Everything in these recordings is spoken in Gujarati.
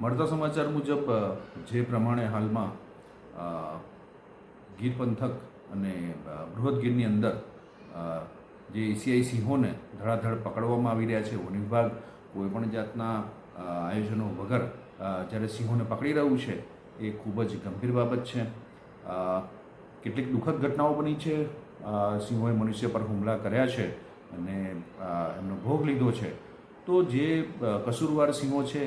મળતા સમાચાર મુજબ જે પ્રમાણે હાલમાં ગીર પંથક અને બૃહદ ગીરની અંદર જે એશિયાઈ સિંહોને ધડાધડ પકડવામાં આવી રહ્યા છે. વન વિભાગ કોઈપણ જાતના આયોજનો વગર જ્યારે સિંહોને પકડી રહ્યું છે એ ખૂબ જ ગંભીર બાબત છે. કેટલીક દુઃખદ ઘટનાઓ બની છે. સિંહોએ મનુષ્ય પર હુમલા કર્યા છે અને એમનો ભોગ લીધો છે. તો જે કસૂરવાર સિંહો છે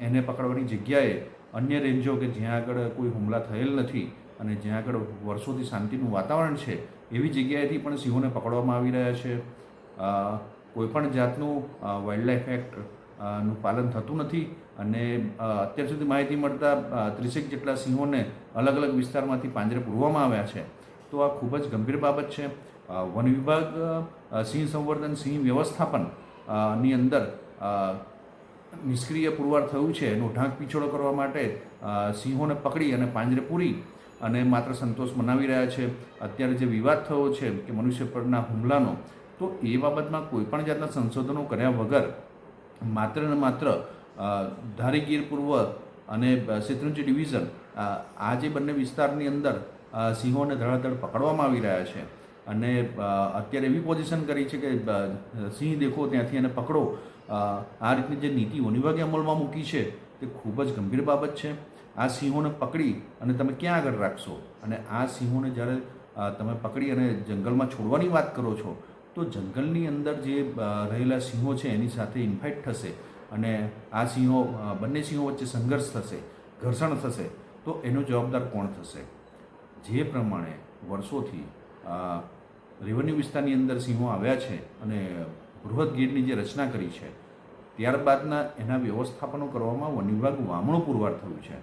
એને પકડવાની જગ્યાએ અન્ય રેન્જો કે જ્યાં આગળ કોઈ હુમલા થયેલ નથી અને જ્યાં આગળ વર્ષોથી શાંતિનું વાતાવરણ છે એવી જગ્યાએથી પણ સિંહોને પકડવામાં આવી રહ્યા છે. કોઈપણ જાતનું વાઇલ્ડલાઇફ એક્ટ નું પાલન થતું નથી અને અત્યાર સુધી માહિતી મળતા 30 જેટલા સિંહોને અલગ અલગ વિસ્તારમાંથી પાંજરે પૂરવામાં આવ્યા છે. તો આ ખૂબ જ ગંભીર બાબત છે. વન વિભાગ સિંહ સંવર્ધન, સિંહ વ્યવસ્થાપન ની અંદર નિષ્ક્રિય પુરવાર થયું છે એનો ઢાંક પીછોડો કરવા માટે સિંહોને પકડી અને પાંજરે પૂરી અને માત્ર સંતોષ મનાવી રહ્યા છે. અત્યારે જે વિવાદ થયો છે કે મનુષ્ય પરના હુમલાનો, તો એ બાબતમાં કોઈપણ જાતના સંશોધનો કર્યા વગર માત્ર ને માત્ર ધારીગીર પૂર્વ અને શેત્રુંજી ડિવિઝન આ જે બંને વિસ્તારની અંદર સિંહોને ધડાધડ પકડવામાં આવી રહ્યા છે અને અત્યારે એવી પોઝિશન કરી છે કે સિંહ દેખો ત્યાંથી એને પકડો. આ રીતની જે નીતિ વન વિભાગે અમલમાં મૂકી છે તે ખૂબ જ ગંભીર બાબત છે. આ સિંહોને પકડી અને તમે ક્યાં આગળ રાખશો? અને આ સિંહોને જ્યારે તમે પકડી અને જંગલમાં છોડવાની વાત કરો છો તો જંગલની અંદર જે રહેલા સિંહો છે એની સાથે ઇન્ફાઇટ થશે અને આ સિંહો બંને સિંહો વચ્ચે સંઘર્ષ થશે, ઘર્ષણ થશે, તો એનો જવાબદાર કોણ થશે? જે પ્રમાણે વર્ષોથી રેવન્યુ વિસ્તારની અંદર સિંહો આવ્યા છે અને બૃહદ ગીરની જે રચના કરી છે ત્યારબાદના એના વ્યવસ્થાપનો કરવામાં વન વિભાગ વામણું પુરવાર થયું છે.